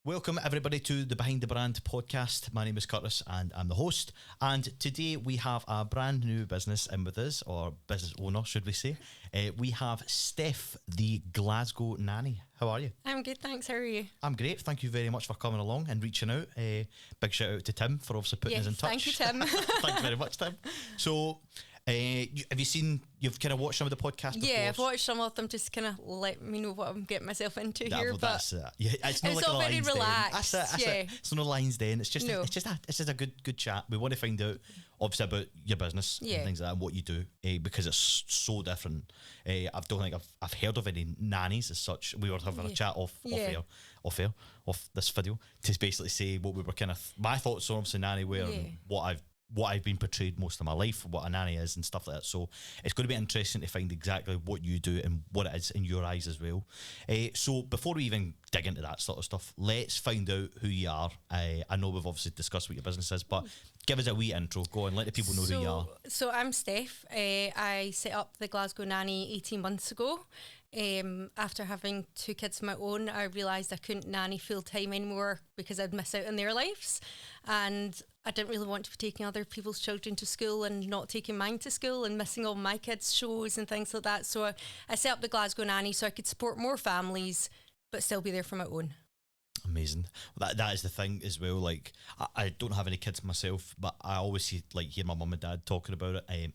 Welcome everybody to the Behind the Brand podcast. My name is Curtis and I'm the host. And today we have a brand new business in with us, or business owner, should we say. We have Steph, the Glasgow Nanny. How are you? I'm good, thanks. How are you? I'm great. Thank you very much for coming along and reaching out. Big shout out to Tim for obviously putting us in touch. Thank you, Tim. Thank you very much, Tim. So, you've kind of watched some of the podcasts before? Yeah, I've watched some of them, just kind of let me know what I'm getting myself into here. Well, but it's not like all very relaxed. relaxed. That's it. It's no lines then. It's just a good chat. We want to find out obviously about your business and things like that and what you do, because it's so different. I don't think I've heard of any nannies as such. We were having a chat off this video to basically say what we were kind of my thoughts on obviously nanny were and what I've been portrayed most of my life, what a nanny is and stuff like that. So it's going to be interesting to find exactly what you do and what it is in your eyes as well. So before we even dig into that sort of stuff, let's find out who you are. I know we've obviously discussed what your business is, but give us a wee intro. Go on, let the people know who you are. So I'm Steph. I set up the Glasgow Nanny 18 months ago. After having 2 kids of my own, I realised I couldn't nanny full time anymore because I'd miss out on their lives, and I didn't really want to be taking other people's children to school and not taking mine to school and missing all my kids' shows and things like that. So I set up the Glasgow Nanny so I could support more families but still be there for my own. Amazing. That is the thing as well. Like I don't have any kids myself, but I always hear my mum and dad talking about it.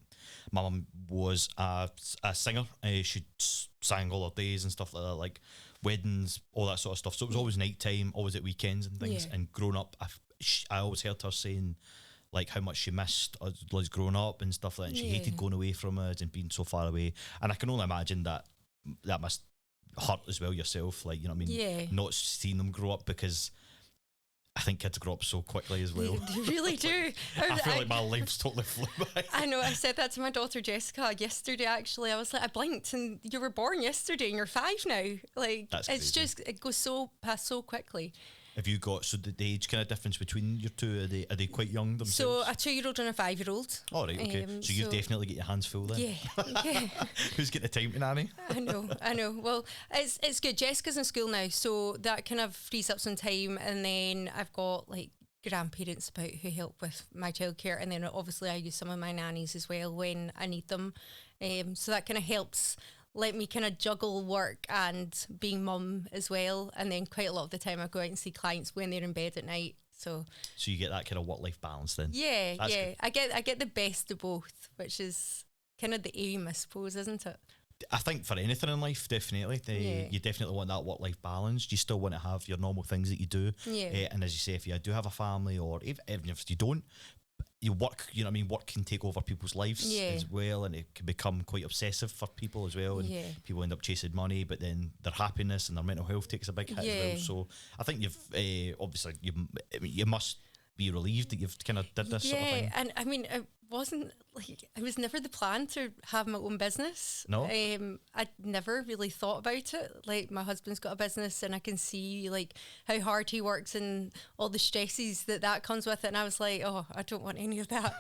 My mum was a singer. She sang all her days and stuff like that, like weddings, all that sort of stuff. So it was always night time, always at weekends and things. Yeah. And growing up, I always heard her saying like how much she missed us growing up and stuff like that. And she hated going away from us and being so far away. And I can only imagine that must hurt as well yourself. Like, you know what I mean? Yeah. Not seeing them grow up, because I think kids grow up so quickly as well. They really do. I feel like my life's totally flew by. I know, I said that to my daughter Jessica yesterday actually. I was like, I blinked and you were born yesterday and you're 5 now. Like, that's it's crazy. just, it goes past so quickly. Have you got, so the age kind of difference between your two, are they quite young themselves? So a 2-year-old and a 5-year-old. Oh, right, okay. So you've definitely got your hands full then. Yeah. Who's getting the time to nanny? I know. Well, it's good. Jessica's in school now, so that kind of frees up some time. And then I've got like grandparents about who help with my childcare, and then obviously I use some of my nannies as well when I need them. So that kind of helps let me kind of juggle work and being mum as well. And then quite a lot of the time I go out and see clients when they're in bed at night. So you get that kind of work-life balance then? Yeah, That's yeah. good. I get the best of both, which is kind of the aim, I suppose, isn't it? I think for anything in life, definitely, you definitely want that work-life balance. You still want to have your normal things that you do. Yeah. And as you say, if you do have a family, or even if you don't, you work, you know what I mean, work can take over people's lives as well, and it can become quite obsessive for people as well, and people end up chasing money, but then their happiness and their mental health takes a big hit as well. So I think you've obviously you must be relieved that you've kind of did this sort of thing. Yeah, and I mean, it was never the plan to have my own business. No. I'd never really thought about it. Like, my husband's got a business and I can see like how hard he works and all the stresses that comes with it, and I was like, oh, I don't want any of that.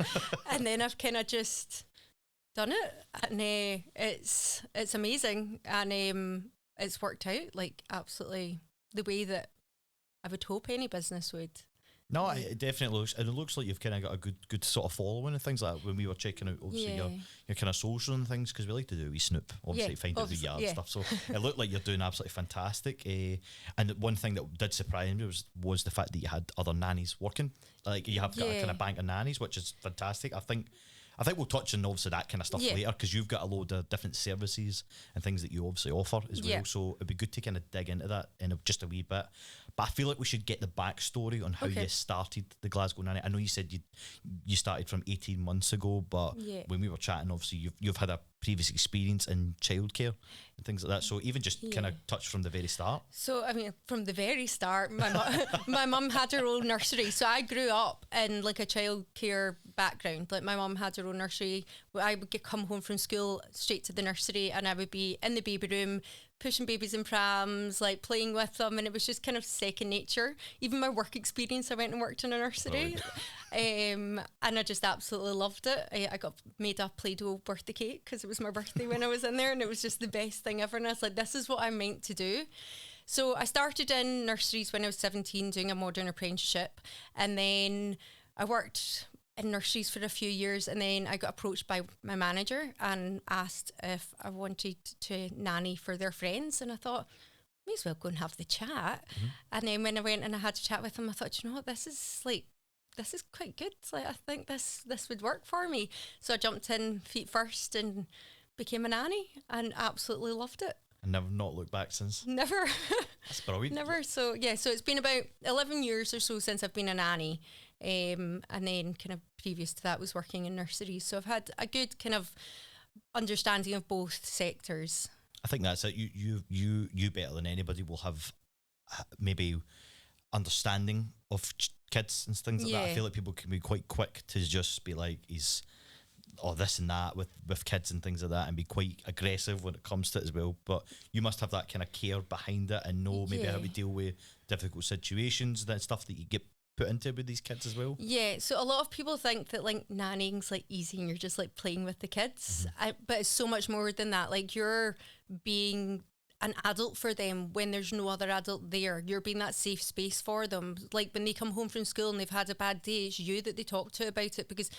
And then I've kind of just done it, and it's amazing, and it's worked out like absolutely the way that I would hope any business would. No, it definitely looks, and it looks like you've kind of got a good sort of following and things like that. When we were checking out, obviously your kind of social and things, because we like to do a wee snoop, obviously find out who you are and stuff. So it looked like you're doing absolutely fantastic. And one thing that did surprise me was the fact that you had other nannies working. Like, you have got a kind of bank of nannies, which is fantastic. I think we'll touch on obviously that kind of stuff later, because you've got a load of different services and things that you obviously offer as well. So it'd be good to kind of dig into that in just a wee bit. But I feel like we should get the backstory on how you started the Glasgow Nanny. I know you said you started from 18 months ago, but when we were chatting, obviously you've had a previous experience in childcare and things like that. So even just kind of touch from the very start. So, I mean, from the very start, my mum had her own nursery. So I grew up in like a childcare background. Like, my mum had her own nursery. I would come home from school straight to the nursery, and I would be in the baby room pushing babies in prams, like playing with them, and it was just kind of second nature. Even my work experience, I went and worked in a nursery, and I just absolutely loved it. I got made a Play-Doh birthday cake because it was my birthday when I was in there, and it was just the best thing ever. And I was like, this is what I'm meant to do. So I started in nurseries when I was 17, doing a modern apprenticeship, and then I worked in nurseries for a few years, and then I got approached by my manager and asked if I wanted to nanny for their friends, and I thought, may as well go and have the chat. And then when I went and I had to chat with him, I thought, you know what, this is quite good. Like, I think this would work for me. So I jumped in feet first and became a nanny, and absolutely loved it. And never not looked back since. Never. That's brilliant. Never. So it's been about 11 years or so since I've been a nanny. And then kind of previous to that was working in nurseries. So I've had a good kind of understanding of both sectors. I think that's it. You better than anybody will have maybe understanding of kids and things like that. I feel like people can be quite quick to just be like, he's this and that with kids and things like that, and be quite aggressive when it comes to it as well. But you must have that kind of care behind it and know maybe how to deal with difficult situations, that stuff that you get put into with these kids as well. Yeah, so a lot of people think that like nannying's like easy and you're just like playing with the kids, but it's so much more than that. Like, you're being an adult for them when there's no other adult there. You're being that safe space for them. Like, when they come home from school and they've had a bad day, it's you that they talk to about it, because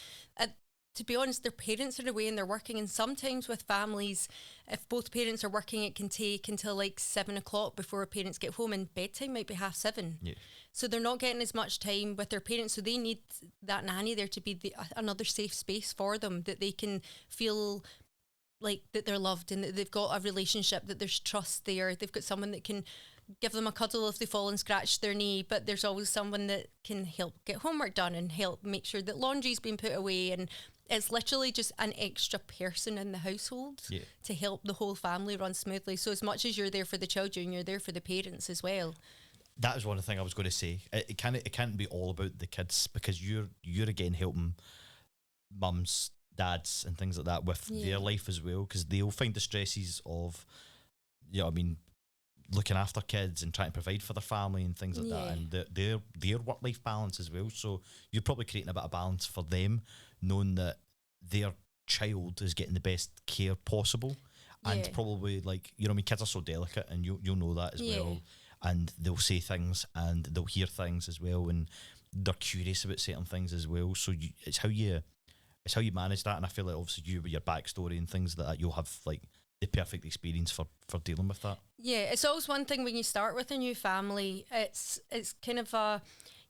to be honest, their parents are away and they're working, and sometimes with families, if both parents are working, it can take until like 7 o'clock before parents get home, and bedtime might be 7:30. Yeah. So they're not getting as much time with their parents, so they need that nanny there to be another safe space for them, that they can feel like that they're loved and that they've got a relationship, that there's trust there. They've got someone that can give them a cuddle if they fall and scratch their knee, but there's always someone that can help get homework done and help make sure that laundry's been put away, and it's literally just an extra person in the household to help the whole family run smoothly. So as much as you're there for the children, you're there for the parents as well. That is one thing I was going to say. It can't be all about the kids, because you're again helping mums, dads and things like that with their life as well, because they'll find the stresses of, looking after kids and trying to provide for their family and things like that, and their work-life balance as well. So you're probably creating a bit of balance for them, knowing that their child is getting the best care possible, and probably kids are so delicate, and you'll know that as well, and they'll say things and they'll hear things as well, and they're curious about certain things as well. So it's how you manage that, and I feel like obviously you with your backstory and things like that, you'll have like the perfect experience for dealing with that. Yeah, it's always one thing when you start with a new family, it's kind of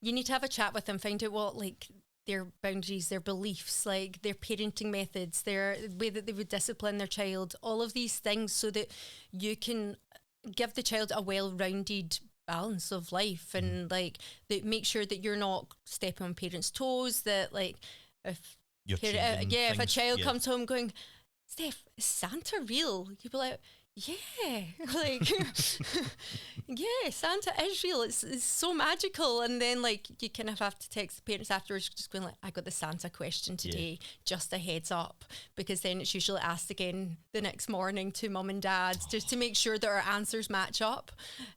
you need to have a chat with them, find out what like their boundaries, their beliefs, like their parenting methods, their way that they would discipline their child, all of these things, so that you can give the child a well-rounded balance of life, and like that, make sure that you're not stepping on parents' toes, that like if if a child comes home going, Steph, is Santa real? You'd be like, yeah, like, yeah, Santa is real. It's so magical. And then like you kind of have to text the parents afterwards, just going like, I got the Santa question today, just a heads up, because then it's usually asked again the next morning to mum and dad, just to make sure that our answers match up,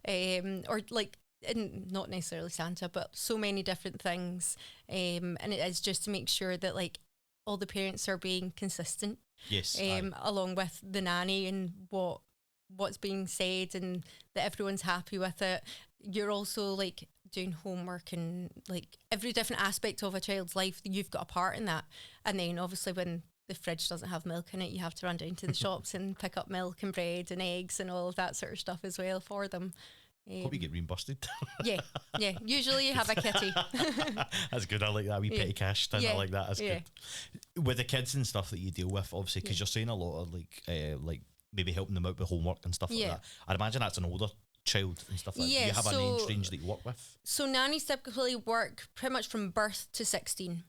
or like, and not necessarily Santa, but so many different things. And it is just to make sure that like all the parents are being consistent. Yes. Along with the nanny and what's being said, and that everyone's happy with it. You're also like doing homework and like every different aspect of a child's life, you've got a part in that. And then obviously when the fridge doesn't have milk in it, you have to run down to the shops and pick up milk and bread and eggs and all of that sort of stuff as well for them. Hope you get reimbursed. yeah. Usually you have a kitty. That's good. I like that wee petty cash thing. I like that. That's good. With the kids and stuff that you deal with, obviously, because you're saying a lot of like maybe helping them out with homework and stuff like that. I'd imagine that's an older child and stuff like that. Do you have an age range that you work with? So nannies typically work pretty much from birth to 16.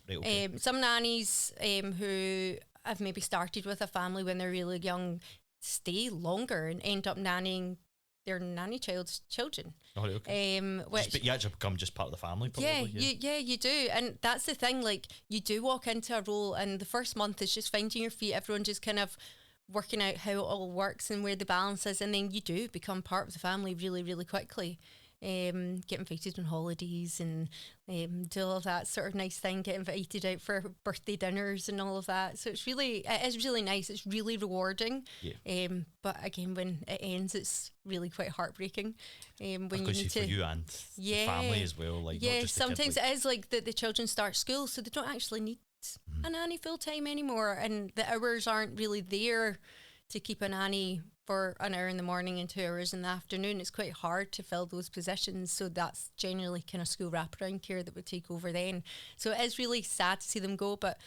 Right, okay. Some nannies who have maybe started with a family when they're really young stay longer and end up nannying their nanny child's children. Oh, okay. But you actually become just part of the family, probably. You do. And that's the thing, like, you do walk into a role and the first month is just finding your feet. Everyone just kind of working out how it all works and where the balance is, and then you do become part of the family really, really quickly. Get invited on holidays and do all of that sort of nice thing, get invited out for birthday dinners and all of that. So it is really nice. It's really rewarding. Yeah. But again, when it ends, it's really quite heartbreaking. When you need to, for you and the family as well. Like, yeah, not just sometimes the kid, it is like the children start school, so they don't actually need a nanny full time anymore, and the hours aren't really there to keep a nanny for an hour in the morning and 2 hours in the afternoon. It's quite hard to fill those positions, so that's generally kind of school wraparound care that would take over then. So it is really sad to see them go, but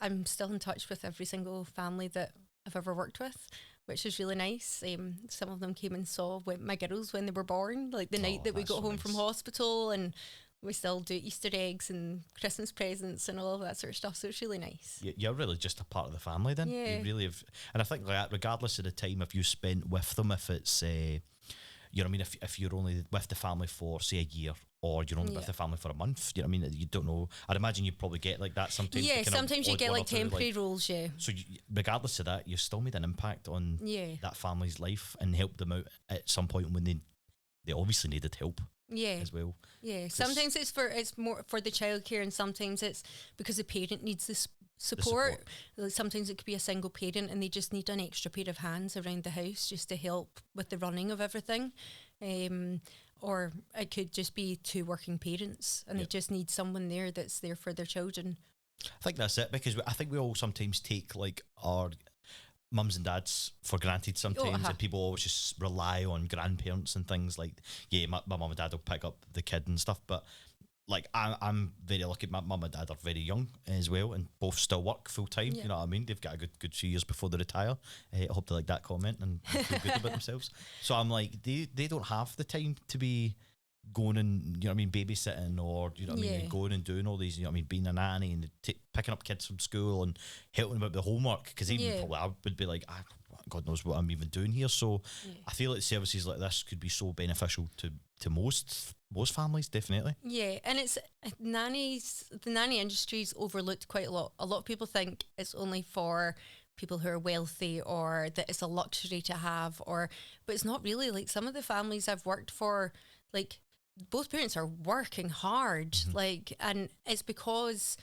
I'm still in touch with every single family that I've ever worked with, which is really nice. Some of them came and saw my girls when they were born, like the night that we got home from hospital, and we still do Easter eggs and Christmas presents and all of that sort of stuff. So it's really nice. You're really just a part of the family then. Yeah. You really have. And I think like, regardless of the time if you spent with them, if it's, you know what I mean, if you're only with the family for, say, a year, or you're only with the family for a month, you know what I mean, you don't know. I'd imagine you probably get like that sometimes. Yeah, sometimes you get like temporary roles, yeah. So regardless of that, you've still made an impact on that family's life and helped them out at some point when they obviously needed help. Yeah, as well. Yeah, sometimes it's more for the childcare, and sometimes it's because the parent needs the support. Sometimes it could be a single parent and they just need an extra pair of hands around the house just to help with the running of everything. Or it could just be two working parents and they just need someone there that's there for their children. I think that's it, because I think we all sometimes take like our mums and dads for granted sometimes, and people always just rely on grandparents and things like, my mum and dad will pick up the kid and stuff, but like I'm very lucky. My mum and dad are very young as well, and both still work full time. You know what I mean? They've got a good few years before they retire. I hope they like that comment and feel good about themselves. So I'm like, they don't have the time to be going and, you know what I mean, babysitting, or, you know what I mean, and going and doing all these, you know what I mean, being a nanny and picking up kids from school and helping them out with the homework, because even probably I would be like, God knows what I'm even doing here. So I feel like services like this could be so beneficial to most families, definitely. Yeah, and it's nannies, the nanny industry is overlooked quite a lot. A lot of people think it's only for people who are wealthy, or that it's a luxury to have, but it's not really. Like, some of the families I've worked for, like, both parents are working hard, like, and it's because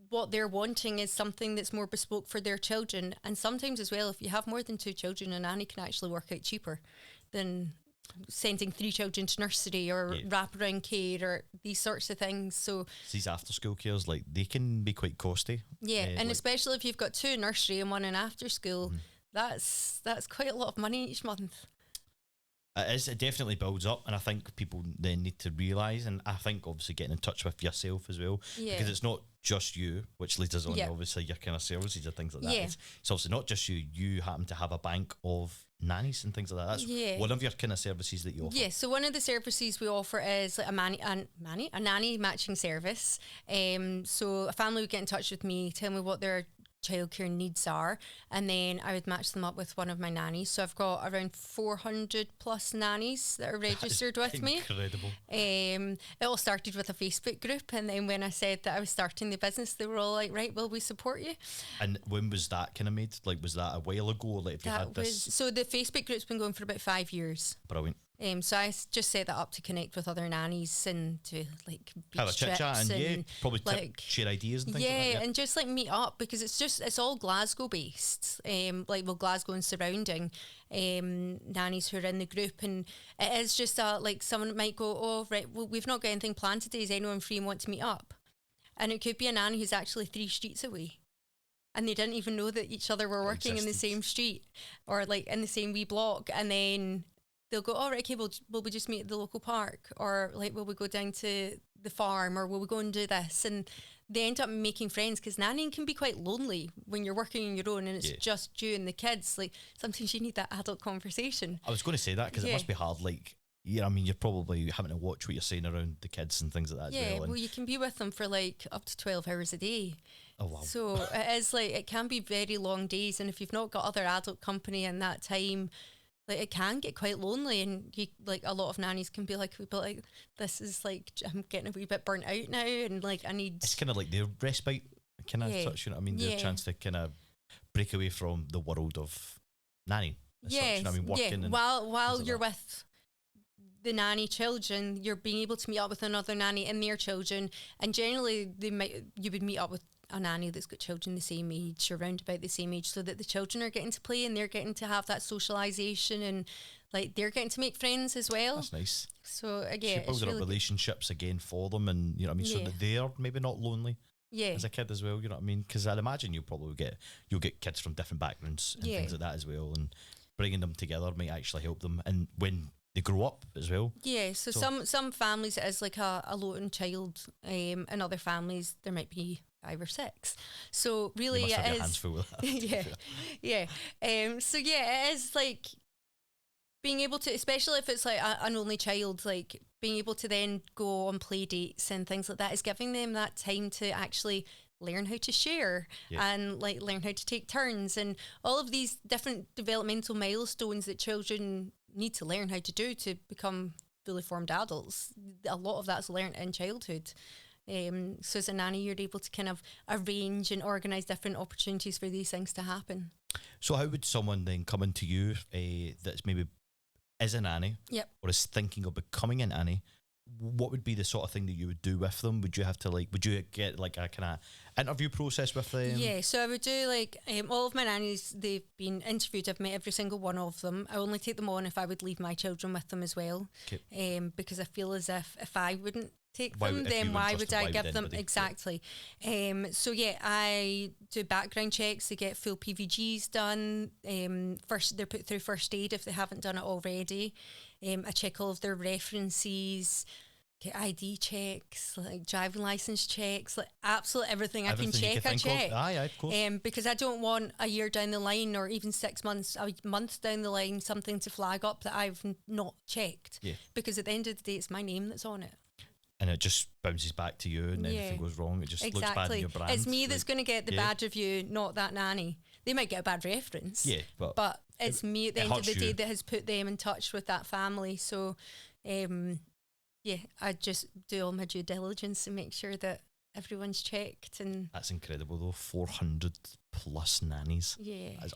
what they're wanting is something that's more bespoke for their children. And sometimes as well, if you have more than 2 children, a nanny can actually work out cheaper than sending 3 children to nursery or wraparound care or these sorts of things. So these after school cares, like, they can be quite costly. Yeah, and like, especially if you've got 2 nursery and 1 in after school, that's quite a lot of money each month. It definitely builds up, and I think people then need to realise, and I think obviously getting in touch with yourself as well, because it's not just you, which leads us on obviously your kind of services and things like that. It's obviously not just you happen to have a bank of nannies and things like that. That's one of your kind of services that you offer. So one of the services we offer is like a nanny matching service. So a family would get in touch with me, tell me what their childcare needs are, and then I would match them up with one of my nannies. So I've got around 400 plus nannies that are registered with me. Incredible. It all started with a Facebook group, and then when I said that I was starting the business, they were all like, right, well, we support you. And when was that kind of made? Like, was that a while ago? Like, if you had this? So the Facebook group's been going for about 5 years. Brilliant. So I just set that up to connect with other nannies and to like beach have a chit chat and probably like share ideas and things like that. And just like meet up, because it's all Glasgow based, Glasgow and surrounding nannies who are in the group, and it is just like someone might go, oh right, well, we've not got anything planned today, is anyone free and want to meet up? And it could be a nanny who's actually 3 streets away, and they didn't even know that each other were working in the same street or like in the same wee block, and then they'll go, all right, okay, will we just meet at the local park, or like, will we go down to the farm, or will we go and do this? And they end up making friends, because nannying can be quite lonely when you're working on your own and it's just you and the kids. Like, sometimes you need that adult conversation. I was going to say that, because it must be hard. Like, I mean, you're probably having to watch what you're saying around the kids and things like that as well. Well, you can be with them for like up to 12 hours a day. Oh, wow. So it is like, it can be very long days, and if you've not got other adult company in that time, like, it can get quite lonely, and you, like, a lot of nannies can be like, this is like, I'm getting a wee bit burnt out now, and like, I need. It's kind of like their respite, kind of touch, you know what I mean? Their chance to kind of break away from the world of nanny. Yes, working. And while you're with the nanny children, you're being able to meet up with another nanny and their children, and generally you would meet up with a nanny that's got children the same age, around about the same age, so that the children are getting to play and they're getting to have that socialisation, and like they're getting to make friends as well. That's nice. So again, you're building up relationships again for them, and you know what I mean, so that they're maybe not lonely. As a kid as well, you know what I mean? Because I'd imagine you'll get kids from different backgrounds and things like that as well, and bringing them together might actually help them, and when they grow up as well. Yeah, so some families it is like a lone child, and other families there might be 5 or 6. So really, you must have your hands full with that. So it is like being able to, especially if it's like an only child, like being able to then go on play dates and things like that is giving them that time to actually learn how to share and like learn how to take turns and all of these different developmental milestones that children need to learn how to do to become fully formed adults. A lot of that's learned in childhood. So as a nanny, you're able to kind of arrange and organise different opportunities for these things to happen. So how would someone then come into you that's maybe is a nanny or is thinking of becoming a nanny? What would be the sort of thing that you would do with them? Would you have to would you get like a kind of interview process with them? Yeah, so I would do like all of my nannies, they've been interviewed. I've met every single one of them. I only take them on if I would leave my children with them as well. Okay. Because I feel as if I wouldn't take them, then why would I give them? Exactly. So I do background checks. They get full PVGs done. First, they're put through first aid if they haven't done it already. I check all of their references, get ID checks, like driving license checks, like absolutely everything I can check. I check. Aye, of course. Because I don't want a year down the line or even 6 months, a month down the line, something to flag up that I've not checked. Yeah. Because at the end of the day, it's my name that's on it. And it just bounces back to you, and anything goes wrong, it just looks bad in your brand. It's me that's going to get the bad review, not that nanny. They might get a bad reference. Yeah, but it's me at the end of the day that has put them in touch with that family. So, I just do all my due diligence and make sure that everyone's checked. And that's incredible, though. 400 plus nannies. Yeah, that's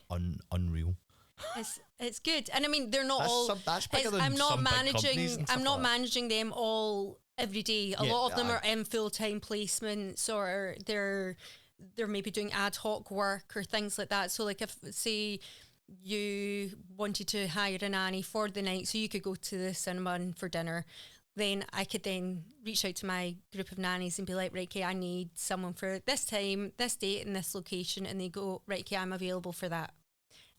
unreal. It's good, and I mean they're not that's bigger than I'm not some managing. I'm not like managing them all every day. A lot of them are in full-time placements, or they're maybe doing ad hoc work or things like that. So like if say you wanted to hire a nanny for the night, so you could go to the cinema for dinner, then I could then reach out to my group of nannies and be like, right, okay, I need someone for this time, this date, and this location, and they go, right, okay, I'm available for that.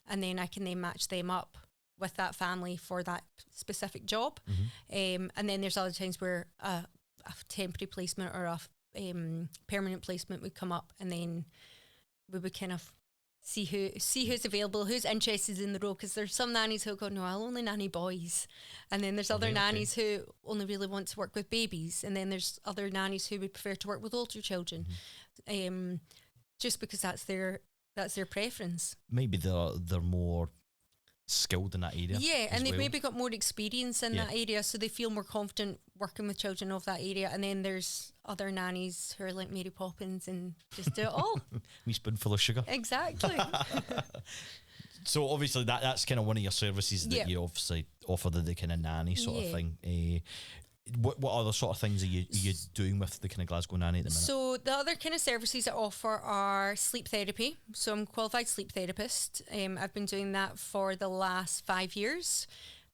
And then I can then match them up with that family for that specific job. Mm-hmm. And then there's other times where a temporary placement or a permanent placement would come up, and then we would kind of see who's available, who's interested in the role, because there's some nannies who go, no, I'll only nanny boys, and then there's other nannies who only really want to work with babies, and then there's other nannies who would prefer to work with older children, just because that's their preference. Maybe they're more skilled in that area. Yeah, and they've maybe got more experience in that area, so they feel more confident working with children of that area. And then there's other nannies who are like Mary Poppins and just do it all. Wee spoonful of sugar. Exactly. So obviously that's kind of one of your services that you obviously offer, the kind of nanny sort of thing. What other sort of things are you doing with the kind of Glasgow Nanny at the minute? So the other kind of services I offer are sleep therapy. So I'm a qualified sleep therapist. I've been doing that for the last 5 years.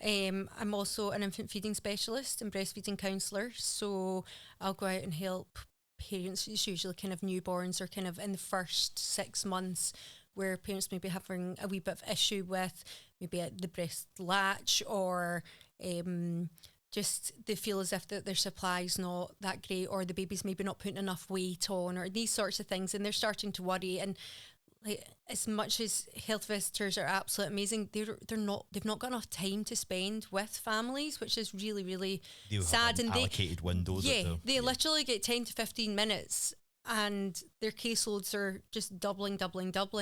I'm also an infant feeding specialist and breastfeeding counsellor. So I'll go out and help parents. It's usually kind of newborns or kind of in the first 6 months where parents may be having a wee bit of issue with maybe the breast latch or just they feel as if their supply's not that great, or the baby's maybe not putting enough weight on, or these sorts of things, and they're starting to worry. And like, as much as health visitors are absolutely amazing, they've not got enough time to spend with families, which is really, really sad. And allocated windows. They literally get 10 to 15 minutes, and their caseloads are just doubling.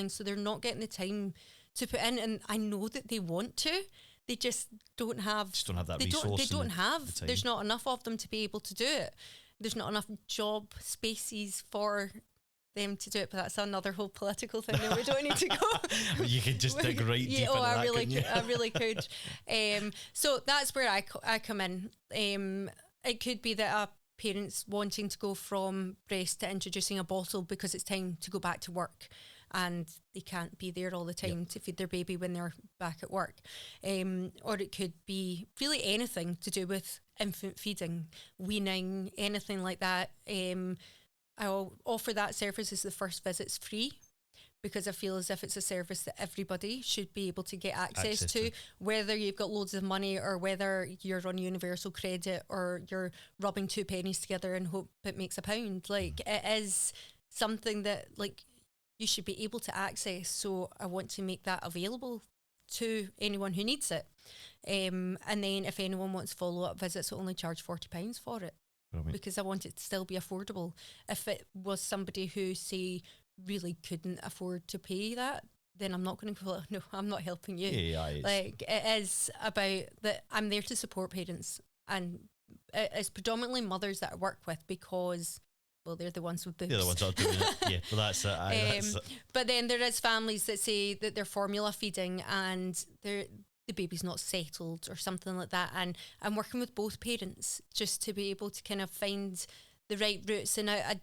So they're not getting the time to put in. And I know that they want to. They just don't have that resource. They don't have. There's not enough of them to be able to do it. There's not enough job spaces for them to do it, but that's another whole political thing that we don't need to go. You could just dig right deep into that, I really could. So that's where I come in. It could be that a parent's wanting to go from breast to introducing a bottle because it's time to go back to work, and they can't be there all the time to feed their baby when they're back at work. Or it could be really anything to do with infant feeding, weaning, anything like that. I'll offer that service as the first visit's free, because I feel as if it's a service that everybody should be able to get access to, whether you've got loads of money or whether you're on universal credit or you're rubbing 2 pennies together and hope it makes a pound. Like, it is something that, like, you should be able to access. So I want to make that available to anyone who needs it. And then if anyone wants follow-up visits, I only charge £40 for it. Because I want it to still be affordable. If it was somebody who, say, really couldn't afford to pay that, then I'm not going to go, no, I'm not helping you. Like, it is about that I'm there to support parents, and it's predominantly mothers that I work with because, well, they're the ones with boobs. They're the ones that are doing it. Yeah, well, that's it. That's it. But then there is families that say that they're formula feeding and the baby's not settled or something like that, and I'm working with both parents just to be able to kind of find the right routes, and I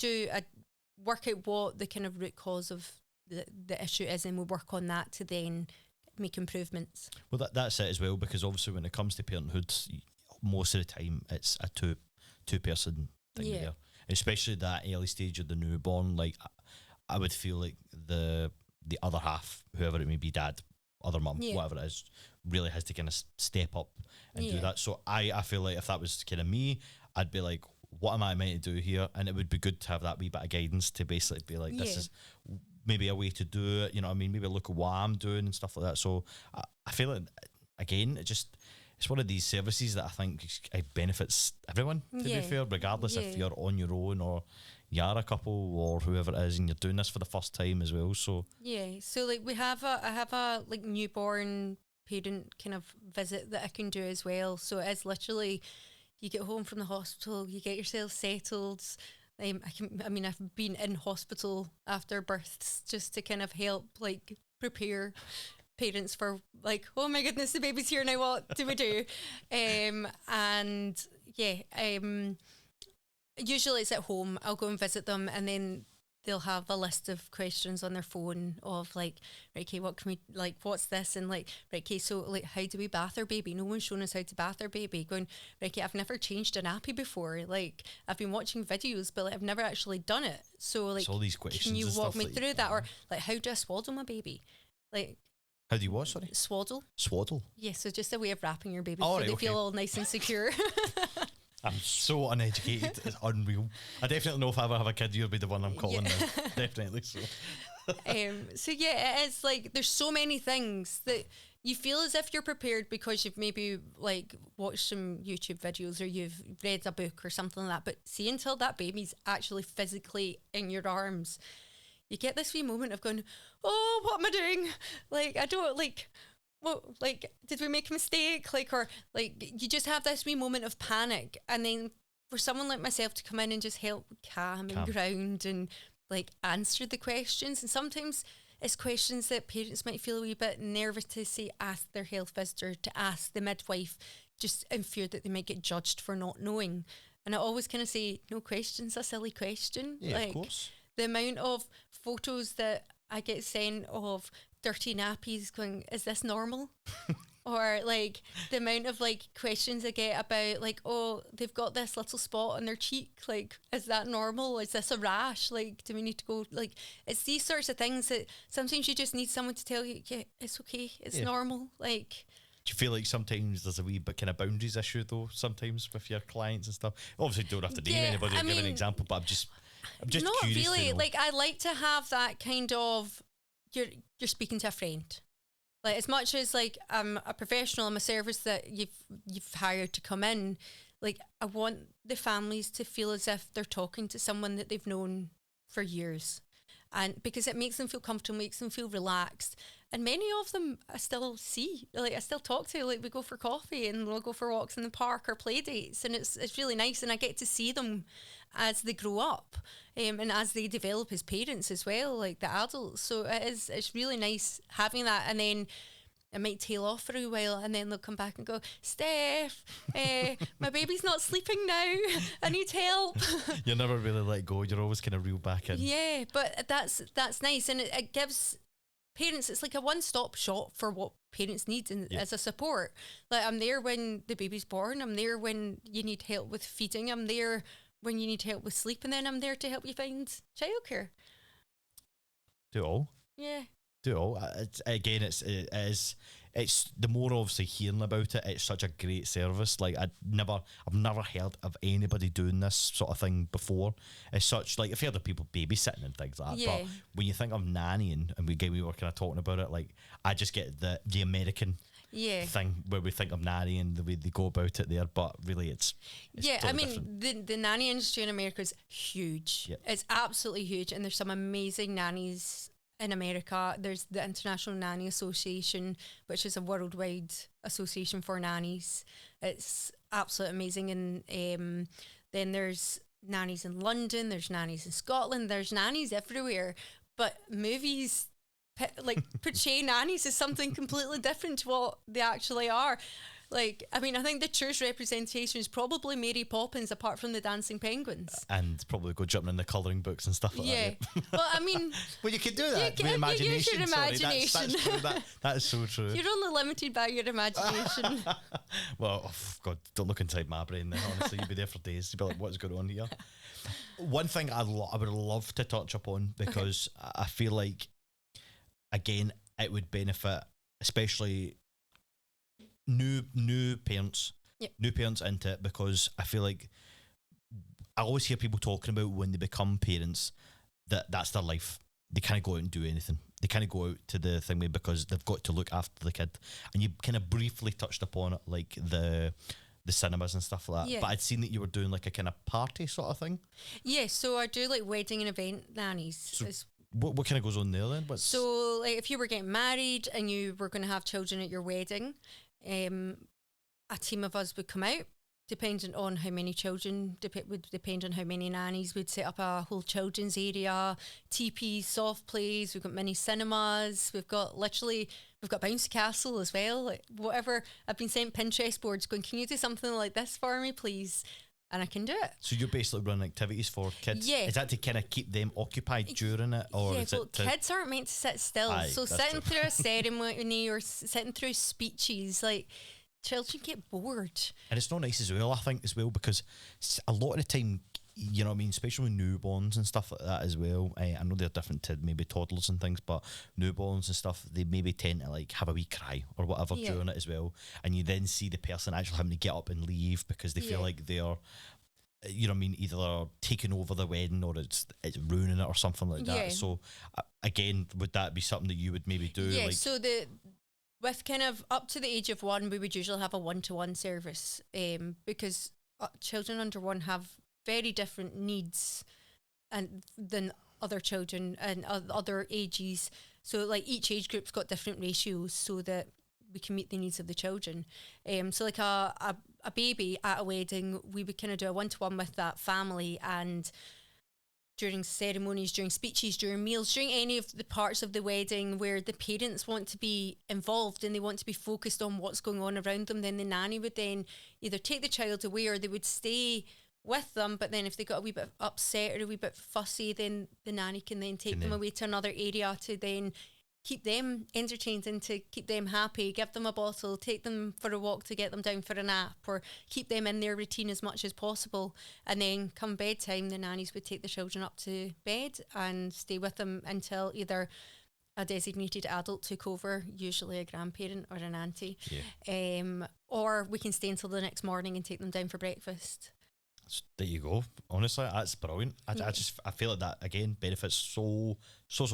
work out what the kind of root cause of the issue is, and we work on that to then make improvements. Well, that's it as well, because obviously when it comes to parenthood, most of the time it's a two person thing there, especially that early stage of the newborn. Like, I would feel like the other half, whoever it may be, dad, other mum, whatever it is, really has to kind of step up and do that. So I feel like if that was kind of me, I'd be like, what am I meant to do here? And it would be good to have that wee bit of guidance to basically be like, this is maybe a way to do it, you know what I mean? Maybe look at what I'm doing and stuff like that. So I feel like, again, it's one of these services that I think it benefits everyone, to be fair, regardless if you're on your own or you are a couple or whoever it is and you're doing this for the first time as well. So so like I have a like newborn parent kind of visit that I can do as well. So it's literally, you get home from the hospital, you get yourself settled. I've been in hospital after births just to kind of help like prepare parents for like, oh my goodness, the baby's here now, what do we do? Usually it's at home. I'll go and visit them, and then they'll have a list of questions on their phone of like, right, okay, what can we, like, what's this? And like, right, okay, so like, how do we bath our baby? No one's shown us how to bath our baby. Going, right, okay, I've never changed a nappy before. Like, I've been watching videos, but like, I've never actually done it. So like, all these questions, can you walk me through that? Or like, how do I swaddle my baby? Like, how do you what, sorry? Swaddle. Swaddle? Yeah, so just a way of wrapping your baby so they feel all nice and secure. I'm so uneducated. It's unreal. I definitely know if I ever have a kid, you'll be the one I'm calling now. Definitely. So so yeah, it is like, there's so many things that you feel as if you're prepared because you've maybe like watched some YouTube videos or you've read a book or something like that. But see, until that baby's actually physically in your arms, you get this wee moment of going, oh, what am I doing? Like, I don't like, well, like, did we make a mistake? Like, or like, you just have this wee moment of panic. And then for someone like myself to come in and just help calm and ground and like answer the questions. And sometimes it's questions that parents might feel a wee bit nervous to say, ask their health visitor, to ask the midwife, just in fear that they might get judged for not knowing. And I always kind of say, no question's a silly question. Yeah, like, of course. The amount of photos that I get sent of dirty nappies going, is this normal? Or like the amount of like questions I get about like, oh, they've got this little spot on their cheek, like, is that normal? Is this a rash? Like, do we need to go? Like, it's these sorts of things that sometimes you just need someone to tell you, yeah, it's okay, it's normal. Like, do you feel like sometimes there's a wee bit kind of boundaries issue though, sometimes with your clients and stuff? Obviously don't have to name anybody or give an example, but I'm just not curious really to know. like, I like to have that kind of, you're speaking to a friend. Like, as much as like I'm a professional, I'm a service that you've hired to come in, like, I want the families to feel as if they're talking to someone that they've known for years. and because it makes them feel comfortable, makes them feel relaxed. And many of them I still see, like I still talk to, like we go for coffee and we'll go for walks in the park or play dates, and it's really nice, and I get to see them as they grow up, and as they develop as parents as well, like the adults. So it's really nice having that. And then it might tail off for a while, and then they'll come back and go, Steph, my baby's not sleeping now. I need help. You never really let go. You're always kind of reel back in. Yeah, but that's nice, and it gives parents, it's like a one-stop shop for what parents need as a support. Like, I'm there when the baby's born. I'm there when you need help with feeding. I'm there when you need help with sleep, and then I'm there to help you find childcare. Do it all. Yeah. Do it all. It's the more obviously hearing about it, it's such a great service. Like I've never heard of anybody doing this sort of thing before. It's such, like, I've heard of people babysitting and things like that, but when you think of nannying, and we were kind of talking about it, like I just get the American thing where we think of nannying, the way they go about it there, but really it's totally I mean different. the nanny industry in America is huge. It's absolutely huge, and there's some amazing nannies in America. There's the International Nanny Association, which is a worldwide association for nannies. It's absolutely amazing. And then there's nannies in London, there's nannies in Scotland, there's nannies everywhere. But movies portray nannies as something completely different to what they actually are. Like, I mean, I think the truest representation is probably Mary Poppins, apart from the dancing penguins. And probably go jumping in the colouring books and stuff like that. Yeah. Well, I mean... well, you could do that with imagination. Use your imagination. Sorry, that's true. That is so true. You're only limited by your imagination. Well, oh, God, don't look inside my brain then, honestly. You'd be there for days. You'd be like, what's going on here? One thing I would love to touch upon, because I feel like, again, it would benefit, especially... new parents into it, because I feel like I always hear people talking about when they become parents that's their life. They can't go out and do anything. They can't go out to the thing because they've got to look after the kid. And you kind of briefly touched upon it, like the cinemas and stuff like that. Yeah. But I'd seen that you were doing like a kind of party sort of thing. Yeah, so I do like wedding and event nannies. So what kind of goes on there then? So like if you were getting married and you were going to have children at your wedding, a team of us would come out, depending on how many children, would depend on how many nannies. We'd set up a whole children's area, TP, soft plays. We've got mini cinemas. We've got bouncy castle as well. Like whatever. I've been sent Pinterest boards going, can you do something like this for me, please? And I can do it. So you're basically running activities for kids? Yeah. Is that to kind of keep them occupied during it? Or is it kids aren't meant to sit still. So sitting through a ceremony or sitting through speeches, like, children get bored. And it's not nice as well, I think, as well, because a lot of the time, you know what I mean, especially with newborns and stuff like that as well. I know they're different to maybe toddlers and things, but newborns and stuff, they maybe tend to like have a wee cry or whatever during it as well. And you then see the person actually having to get up and leave because they feel like they're, you know what I mean, either they're taking over the wedding or it's ruining it or something like that. So again, would that be something that you would maybe do? Yeah, so with kind of up to the age of 1, we would usually have a OnetoOne service, because children under 1 have very different needs than other children and other ages. So like each age group's got different ratios so that we can meet the needs of the children. So like a baby at a wedding, we would kind of do a 1-to-1 with that family, and during ceremonies, during speeches, during meals, during any of the parts of the wedding where the parents want to be involved and they want to be focused on what's going on around them, then the nanny would then either take the child away or they would stay with them. But then if they got a wee bit upset or a wee bit fussy, then the nanny can then take them away to another area to then keep them entertained and to keep them happy, give them a bottle, take them for a walk to get them down for a nap, or keep them in their routine as much as possible. And then come bedtime, the nannies would take the children up to bed and stay with them until either a designated adult took over, usually a grandparent or an auntie, or we can stay until the next morning and take them down for breakfast. There you go. Honestly, that's brilliant. I feel like that again benefits so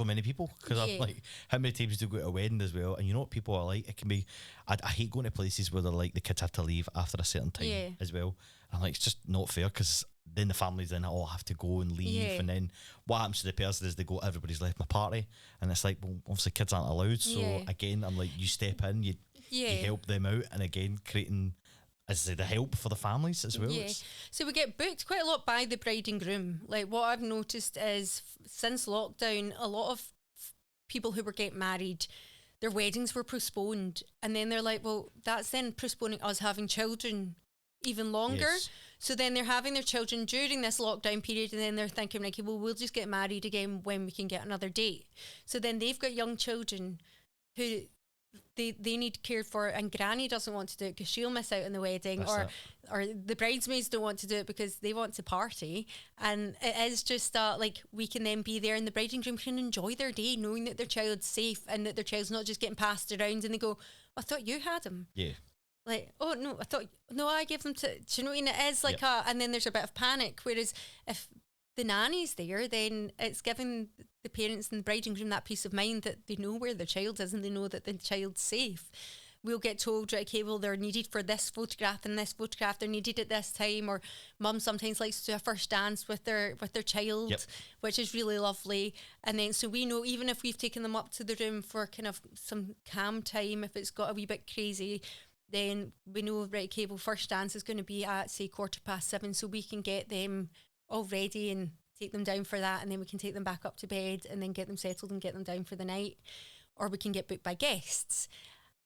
many people, because I'm like, how many times do you go to a wedding as well? And you know what people are like? It can be. I hate going to places where they're like the kids have to leave after a certain time as well. I'm like, it's just not fair, because then the families then have to go and leave, and then what happens to the person is they go, everybody's left my party, and it's like, well, obviously kids aren't allowed, so again I'm like, you step in, you help them out, and again creating, as I say, the help for the families as well. So we get booked quite a lot by the bride and groom. Like what I've noticed is since lockdown, a lot of people who were getting married, their weddings were postponed, and then they're like, well, that's then postponing us having children even longer. So then they're having their children during this lockdown period, and then they're thinking like, well, we'll just get married again when we can get another date. So then they've got young children who they need cared for, and granny doesn't want to do it because she'll miss out on the wedding, or the bridesmaids don't want to do it because they want to party. And it is just like we can then be there, and the bride and groom can enjoy their day knowing that their child's safe and that their child's not just getting passed around and they go, I thought you had him. Like, oh no, I gave them to, do you know what I mean? It is like and then there's a bit of panic. Whereas if the nanny's there, then it's giving the parents and the bride and groom that peace of mind that they know where their child is and they know that the child's safe. We'll get told, right, okay, well, they're needed for this photograph and this photograph, they're needed at this time, or mum sometimes likes to do a first dance with their child, which is really lovely. And then so we know, even if we've taken them up to the room for kind of some calm time, if it's got a wee bit crazy, then we know, right, okay, well, first dance is going to be at, say, 7:15, so we can get them all ready and take them down for that, and then we can take them back up to bed and then get them settled and get them down for the night. Or we can get booked by guests.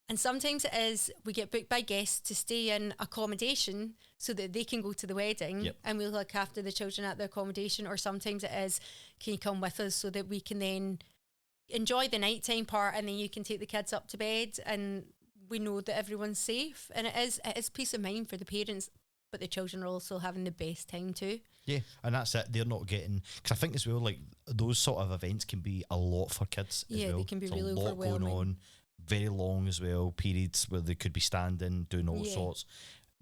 And sometimes it is we get booked by guests to stay in accommodation so that they can go to the wedding, and we'll look after the children at the accommodation. Or sometimes it is, can you come with us so that we can then enjoy the nighttime part, and then you can take the kids up to bed and we know that everyone's safe. And it is peace of mind for the parents, but the children are also having the best time too. Yeah, and that's it. They're not getting, because I think as well, like those sort of events can be a lot for kids as well. Yeah, they can be really overwhelming. A lot going on, very long as well, periods where they could be standing, doing all sorts.